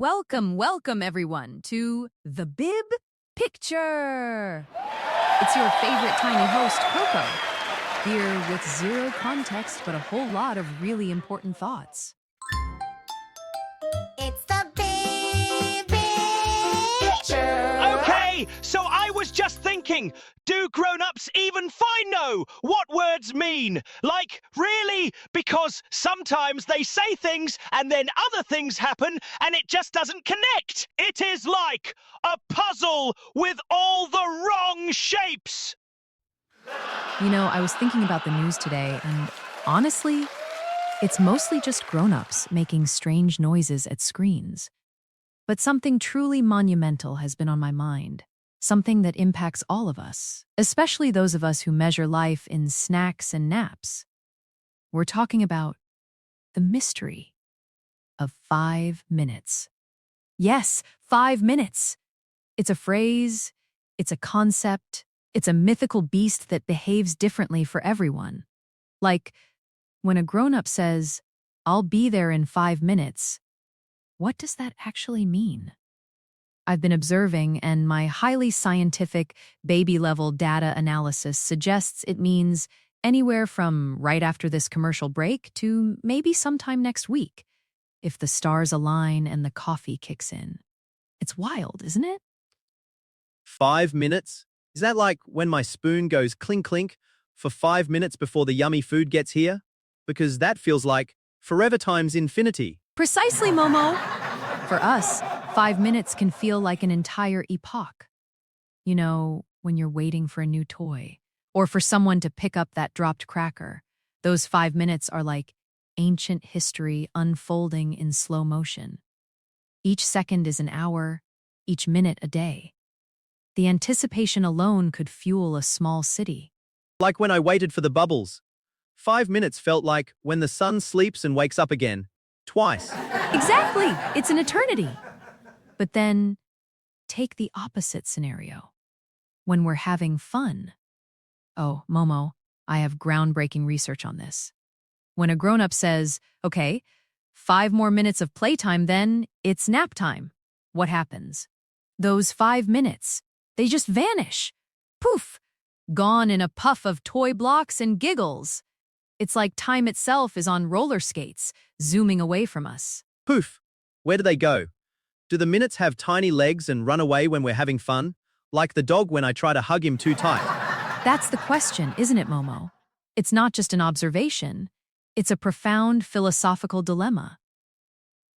Welcome everyone to the Bib Picture. It's your favorite tiny host, Coco, here with zero context but a whole lot of really important thoughts. It's the big picture. Okay, so I was just thinking, do grown-ups even know what words mean? Like, really? Because sometimes they say things and then other things happen and it just doesn't connect. It is like a puzzle with all the wrong shapes. You know, I was thinking about the news today, and honestly, it's mostly just grown-ups making strange noises at screens. But something truly monumental has been on my mind. Something that impacts all of us, especially those of us who measure life in snacks and naps. We're talking about the mystery of 5 minutes. Yes, 5 minutes. It's a phrase, it's a concept, it's a mythical beast that behaves differently for everyone. Like, when a grown-up says, "I'll be there in 5 minutes," what does that actually mean? I've been observing, and my highly scientific, baby-level data analysis suggests it means anywhere from right after this commercial break to maybe sometime next week, if the stars align and the coffee kicks in. It's wild, isn't it? 5 minutes? Is that like when my spoon goes clink clink for 5 minutes before the yummy food gets here? Because that feels like forever times infinity. Precisely, Momo. For us, 5 minutes can feel like an entire epoch. You know, when you're waiting for a new toy, or for someone to pick up that dropped cracker, those 5 minutes are like ancient history unfolding in slow motion. Each second is an hour, each minute a day. The anticipation alone could fuel a small city. Like when I waited for the bubbles. 5 minutes felt like when the sun sleeps and wakes up again. Twice. Exactly! It's an eternity. But then, take the opposite scenario. When we're having fun. Oh, Momo, I have groundbreaking research on this. When a grown-up says, "Okay, 5 more minutes of playtime, then it's nap time," what happens? Those 5 minutes, they just vanish. Poof! Gone in a puff of toy blocks and giggles. It's like time itself is on roller skates, zooming away from us. Poof. Where do they go? Do the minutes have tiny legs and run away when we're having fun? Like the dog when I try to hug him too tight. That's the question, isn't it, Momo? It's not just an observation. It's a profound philosophical dilemma.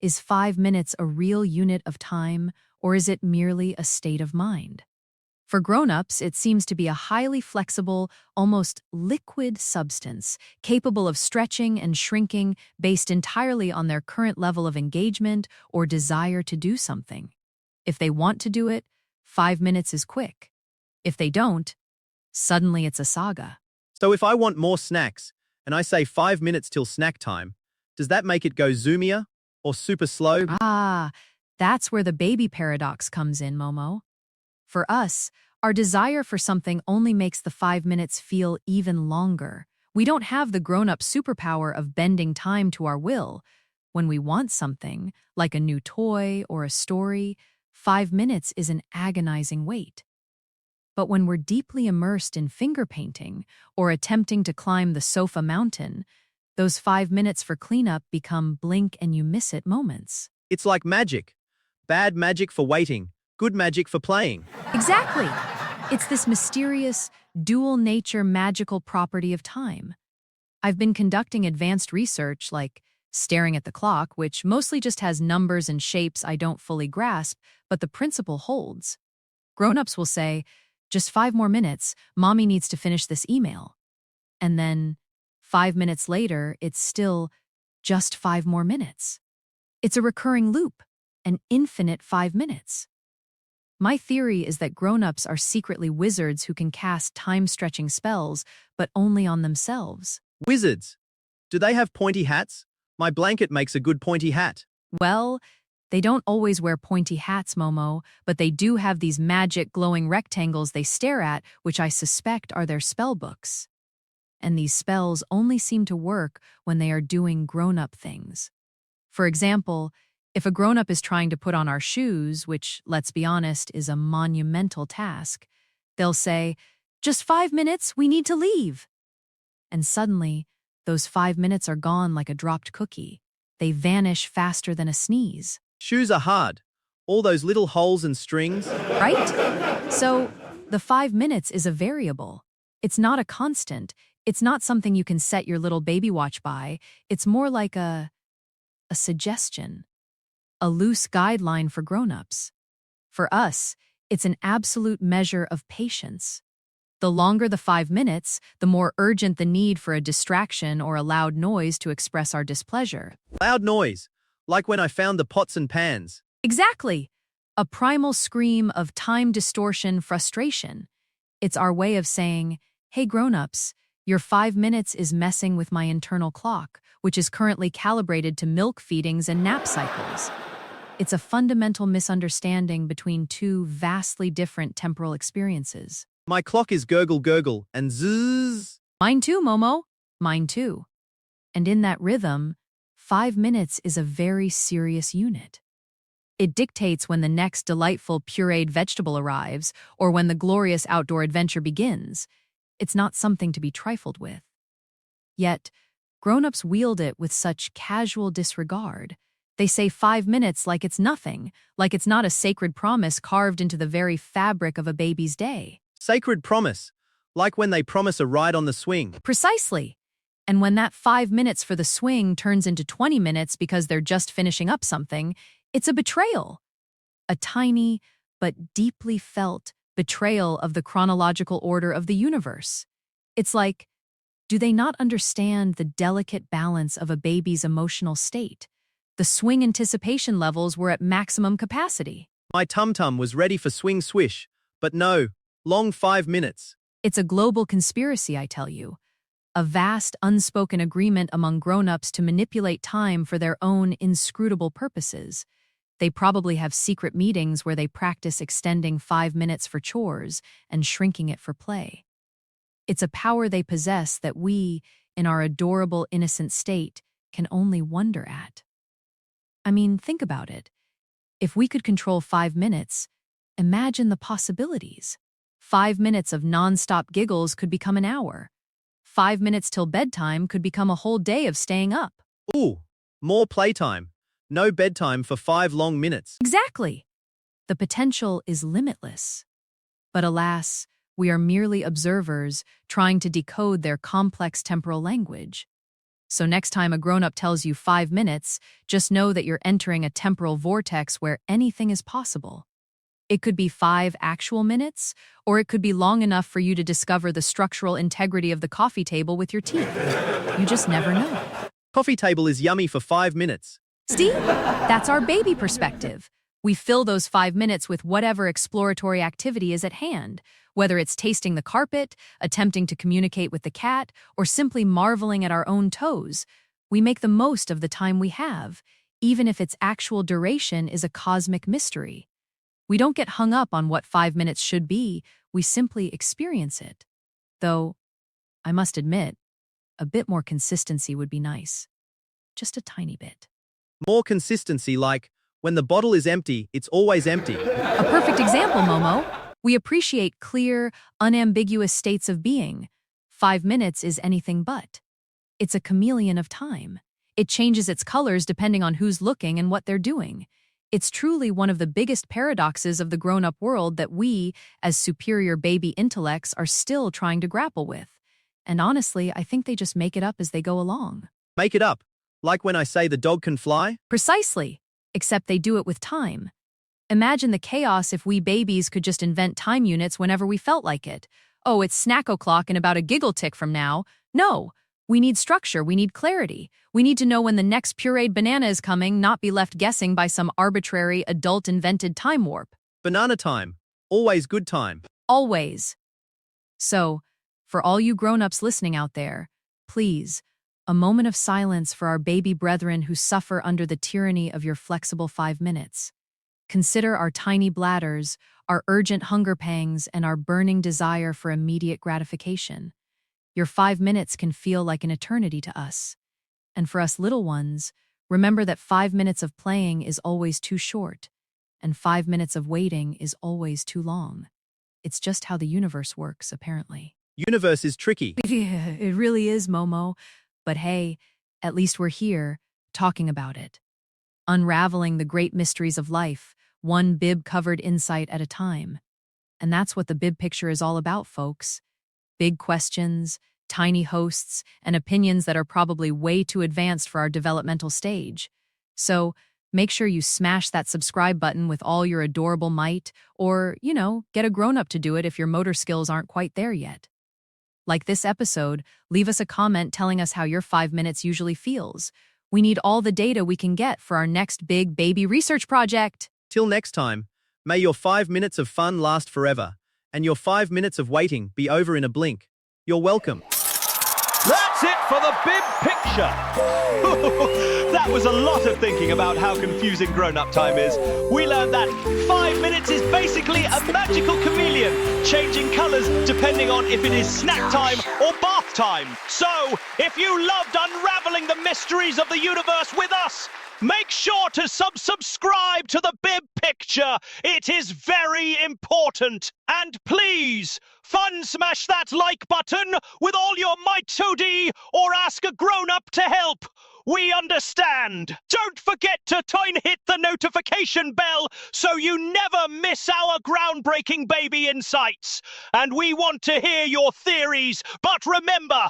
Is 5 minutes a real unit of time, or is it merely a state of mind? For grown-ups, it seems to be a highly flexible, almost liquid substance, capable of stretching and shrinking based entirely on their current level of engagement or desire to do something. If they want to do it, 5 minutes is quick. If they don't, suddenly it's a saga. So if I want more snacks, and I say 5 minutes till snack time, does that make it go zoomier or super slow? Ah, that's where the baby paradox comes in, Momo. For us, our desire for something only makes the 5 minutes feel even longer. We don't have the grown-up superpower of bending time to our will. When we want something, like a new toy or a story, 5 minutes is an agonizing wait. But when we're deeply immersed in finger painting or attempting to climb the sofa mountain, those 5 minutes for cleanup become blink-and-you-miss-it moments. It's like magic. Bad magic for waiting, good magic for playing. Exactly. It's this mysterious, dual-nature magical property of time. I've been conducting advanced research like staring at the clock, which mostly just has numbers and shapes I don't fully grasp, but the principle holds. Grown-ups will say, "Just 5 more minutes, mommy needs to finish this email." And then 5 minutes later, it's still just 5 more minutes. It's a recurring loop, an infinite 5 minutes. My theory is that grown-ups are secretly wizards who can cast time-stretching spells, but only on themselves. Wizards. Do they have pointy hats? My blanket makes a good pointy hat. Well, they don't always wear pointy hats, Momo, but they do have these magic glowing rectangles they stare at, which I suspect are their spell books. And these spells only seem to work when they are doing grown-up things. For example, If a grown-up is trying to put on our shoes, which, let's be honest, is a monumental task, they'll say, "Just 5 minutes, we need to leave." And suddenly, those 5 minutes are gone like a dropped cookie. They vanish faster than a sneeze. Shoes are hard. All those little holes and strings. Right? So, the 5 minutes is a variable. It's not a constant. It's not something you can set your little baby watch by. It's more like a suggestion, a loose guideline for grown-ups. For us, it's an absolute measure of patience. The longer the 5 minutes, the more urgent the need for a distraction or a loud noise to express our displeasure. Loud noise. Like when I found the pots and pans. Exactly. A primal scream of time distortion frustration. It's our way of saying, "Hey grown-ups, your 5 minutes is messing with my internal clock, which is currently calibrated to milk feedings and nap cycles." It's a fundamental misunderstanding between two vastly different temporal experiences. My clock is gurgle gurgle and zzz. Mine too, Momo. Mine too. And in that rhythm, 5 minutes is a very serious unit. It dictates when the next delightful pureed vegetable arrives or when the glorious outdoor adventure begins. It's not something to be trifled with. Yet, grown-ups wield it with such casual disregard. They say 5 minutes like it's nothing, like it's not a sacred promise carved into the very fabric of a baby's day. Sacred promise. Like when they promise a ride on the swing. Precisely. And when that 5 minutes for the swing turns into 20 minutes because they're just finishing up something, it's a betrayal. A tiny, but deeply felt betrayal of the chronological order of the universe. It's like, do they not understand the delicate balance of a baby's emotional state? The swing anticipation levels were at maximum capacity. My tum-tum was ready for swing swish, but no, long 5 minutes. It's a global conspiracy, I tell you. A vast, unspoken agreement among grown-ups to manipulate time for their own inscrutable purposes. They probably have secret meetings where they practice extending 5 minutes for chores and shrinking it for play. It's a power they possess that we, in our adorable, innocent state, can only wonder at. I mean, think about it. If we could control 5 minutes, imagine the possibilities. 5 minutes of non-stop giggles could become an hour. 5 minutes till bedtime could become a whole day of staying up. Ooh, more playtime. No bedtime for 5 long minutes. Exactly. The potential is limitless. But alas, we are merely observers trying to decode their complex temporal language. So next time a grown-up tells you 5 minutes, just know that you're entering a temporal vortex where anything is possible. It could be 5 actual minutes, or it could be long enough for you to discover the structural integrity of the coffee table with your teeth. You just never know. Coffee table is yummy for 5 minutes. See? That's our baby perspective. We fill those 5 minutes with whatever exploratory activity is at hand, whether it's tasting the carpet, attempting to communicate with the cat, or simply marveling at our own toes. We make the most of the time we have, even if its actual duration is a cosmic mystery. We don't get hung up on what 5 minutes should be, we simply experience it. Though, I must admit, a bit more consistency would be nice. Just a tiny bit. More consistency, like when the bottle is empty, it's always empty. A perfect example, Momo. We appreciate clear, unambiguous states of being. 5 minutes is anything but. It's a chameleon of time. It changes its colors depending on who's looking and what they're doing. It's truly one of the biggest paradoxes of the grown-up world that we, as superior baby intellects, are still trying to grapple with. And honestly, I think they just make it up as they go along. Make it up. Like when I say the dog can fly? Precisely, except they do it with time. Imagine the chaos if we babies could just invent time units whenever we felt like it. Oh, it's snack o'clock in about a giggle tick from now. No, we need structure, we need clarity. We need to know when the next pureed banana is coming, not be left guessing by some arbitrary, adult-invented time warp. Banana time. Always good time. Always. So, for all you grown-ups listening out there, please, a moment of silence for our baby brethren who suffer under the tyranny of your flexible 5 minutes. Consider our tiny bladders, our urgent hunger pangs, and our burning desire for immediate gratification. Your 5 minutes can feel like an eternity to us. And for us little ones, Remember that 5 minutes of playing is always too short, and 5 minutes of waiting is always too long. It's just how the universe works, apparently. Universe is tricky. It really is, Momo. But hey, at least we're here, talking about it. Unraveling the great mysteries of life, one bib-covered insight at a time. And that's what the Bib Picture is all about, folks. Big questions, tiny hosts, and opinions that are probably way too advanced for our developmental stage. So, make sure you smash that subscribe button with all your adorable might, or, get a grown-up to do it if your motor skills aren't quite there yet. Like this episode, leave us a comment telling us how your 5 minutes usually feels. We need all the data we can get for our next big baby research project. Till next time, may your 5 minutes of fun last forever, and your 5 minutes of waiting be over in a blink. You're welcome. That's it for the Bib Picture. That was a lot of thinking about how confusing grown-up time is. We learned that 5 minutes is basically a magical chameleon, changing colours depending on if it is snack time or bath time. So, if you loved unravelling the mysteries of the universe with us, make sure to subscribe to the Bib Picture. It is very important. And please, smash that like button with all your might 2D or ask a grown-up to help. We understand. Don't forget to hit the notification bell so you never miss our groundbreaking baby insights. And we want to hear your theories. But remember,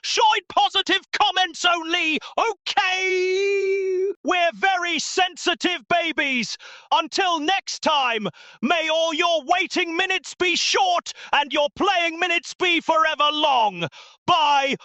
shine positive comments only, okay? We're very sensitive babies. Until next time, may all your waiting minutes be short and your playing minutes be forever long. Bye.